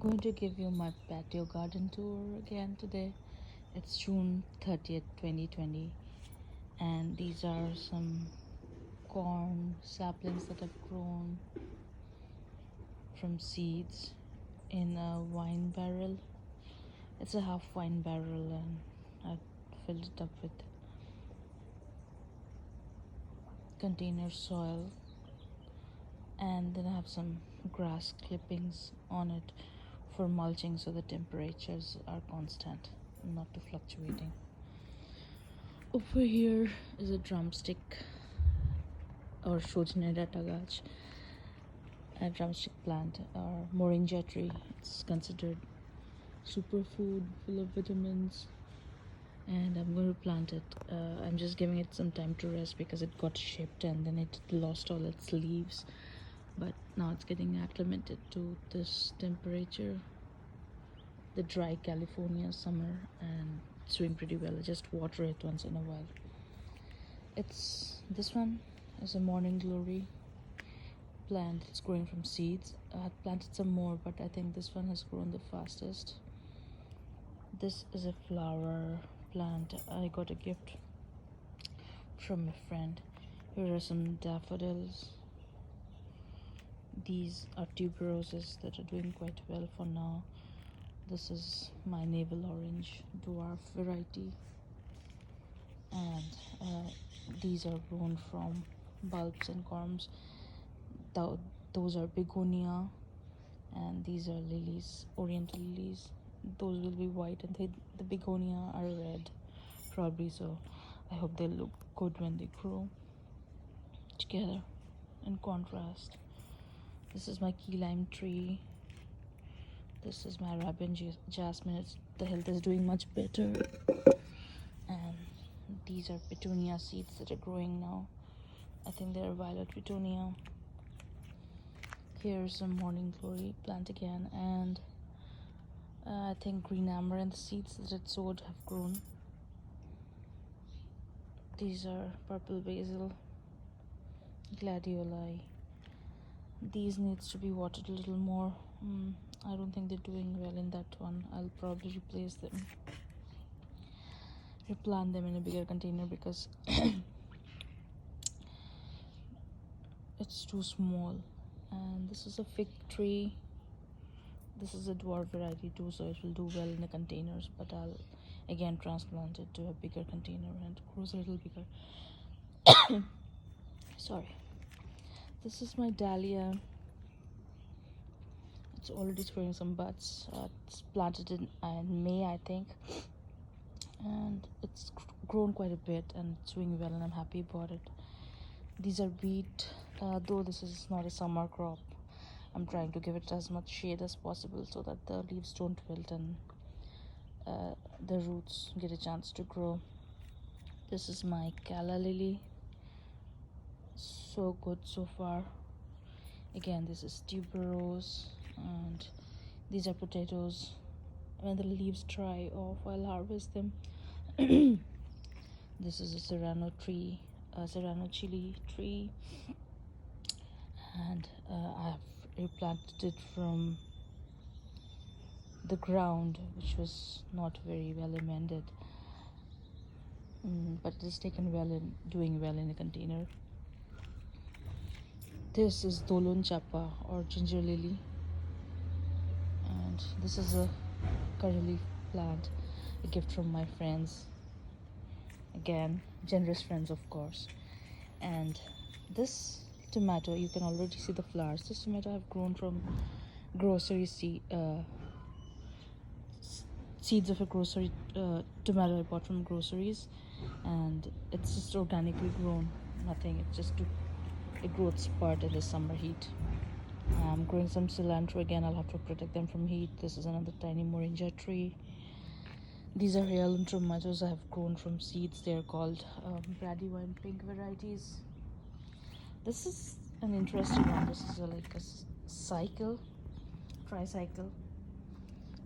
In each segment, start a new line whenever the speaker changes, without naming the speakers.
going to give you my patio garden tour again today. It's June 30th, 2020, and these are some corn saplings that have grown from seeds in a wine barrel. It's a half wine barrel, and I filled it up with container soil, and then I have some grass clippings on it for mulching so the temperatures are constant, not too fluctuating. Over here is a drumstick or Shojaneda tagach, a drumstick plant or moringa tree. It's considered superfood full of vitamins, and I'm going to plant it. I'm just giving it some time to rest because it got shipped and then it lost all its leaves, but now it's getting acclimated to this temperature, the dry California summer, and it's doing pretty well. I just water it once in a while. This one is a morning glory plant. It's growing from seeds. I had planted some more, but I think this one has grown the fastest. This is a flower plant I got a gift from a friend. Here are some daffodils. These are tuberoses that are doing quite well for now. This is my navel orange dwarf variety, and these are grown from bulbs and corms. Those are begonia, and these are lilies, oriental lilies. Those will be white, and the begonia are red, probably, so I hope they look good when they grow together in contrast. This is my key lime tree. This is my Arabian jasmine. The health is doing much better. And these are petunia seeds that are growing now. I think they're violet petunia. Here's some morning glory plant again, and I think green amaranth seeds that it sowed have grown. These are purple basil, gladioli. These needs to be watered a little more. I don't think they're doing well in that one. I'll probably replace them, replant them in a bigger container because it's too small. And this is a fig tree. This is a dwarf variety too, so it will do well in the containers, but I'll again transplant it to a bigger container and it grows a little bigger. Sorry. This is my dahlia. It's already throwing some buds. It's planted in May, I think, and it's grown quite a bit and it's doing well, and I'm happy about it. These are beet. Though this is not a summer crop, I'm trying to give it as much shade as possible so that the leaves don't wilt and the roots get a chance to grow. This is my calla lily. So good so far. Again, this is tuberose, and these are potatoes. When the leaves dry off, I'll harvest them. This is a serrano chili tree, and I have replanted it from the ground, which was not very well amended, but it is doing well in a container. This is Dolon Chapa or ginger lily, and this is a curry leaf plant, a gift from my friends. Again, generous friends, of course. And this tomato, you can already see the flowers. This tomato I have grown from grocery seeds of a grocery tomato I bought from groceries, and it's just organically grown. Nothing. It just took a growth spurt in the summer heat. I'm growing some cilantro again. I'll have to protect them from heat. This is another tiny moringa tree. These are heirloom tomatoes I have grown from seeds. They're called Brandywine pink varieties. This is an interesting one. This is like a tricycle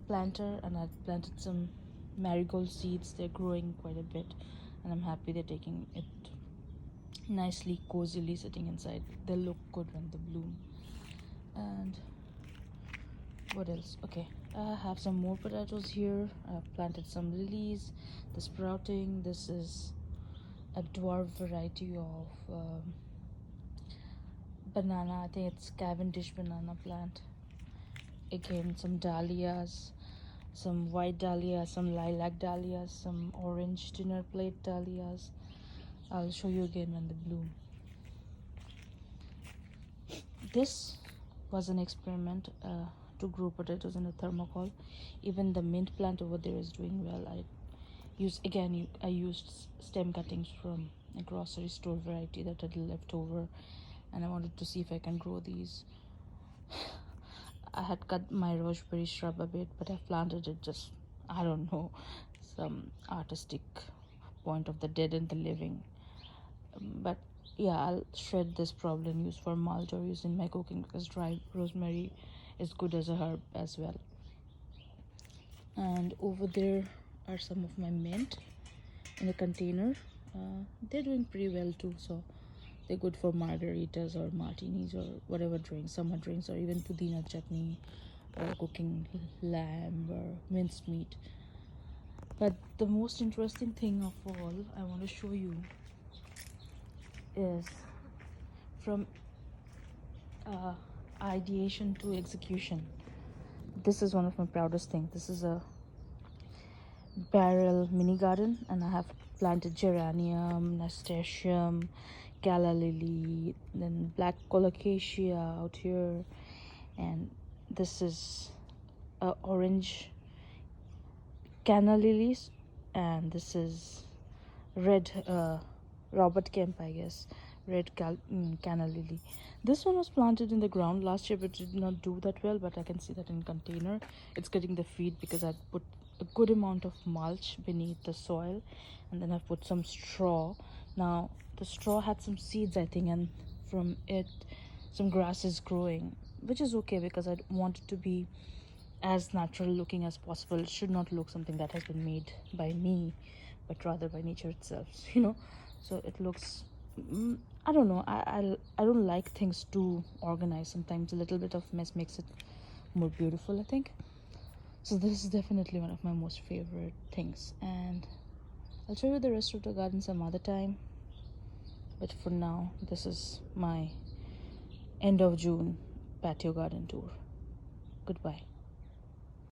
planter, and I've planted some marigold seeds. They're growing quite a bit, and I'm happy they're taking it nicely, cozily sitting inside. They look good when they bloom. And What else? Okay, I have some more potatoes here. I've planted some lilies. The sprouting. This is a dwarf variety of banana. I think it's Cavendish banana plant. Again, some dahlias, some white dahlias, some lilac dahlias, some orange dinner plate dahlias. I'll show you again when they bloom. This was an experiment to grow potatoes in a thermocol. Even the mint plant over there is doing well. I used stem cuttings from a grocery store variety that had left over, and I wanted to see if I can grow these. I had cut my roseberry shrub a bit, but I planted it just, I don't know, some artistic point of the dead and the living. But yeah, I'll shred this probably and use for mulch or use in my cooking, because dry rosemary is good as a herb as well. And over there are some of my mint in a container. They're doing pretty well too, so they're good for margaritas or martinis or whatever drinks, summer drinks, or even pudina chutney, or cooking lamb or minced meat. But the most interesting thing of all I want to show you is from ideation to execution. This is one of my proudest things. This is a barrel mini garden, and I have planted geranium, nasturtium, calla lily, then black colocasia out here, and this is orange canna lilies, and this is red Robert Kemp, I guess, red canna lily. This one was planted in the ground last year, but did not do that well. But I can see that in container, it's getting the feed because I put a good amount of mulch beneath the soil, and then I've put some straw. Now the straw had some seeds, I think, and from it some grass is growing, which is okay because I want it to be as natural looking as possible. It should not look something that has been made by me, but rather by nature itself, so it looks, I don't know, I don't like things too organized. Sometimes a little bit of mess makes it more beautiful, I think. So this is definitely one of my most favorite things, and I'll show you the rest of the garden some other time. But for now, this is my end of June patio garden tour. Goodbye.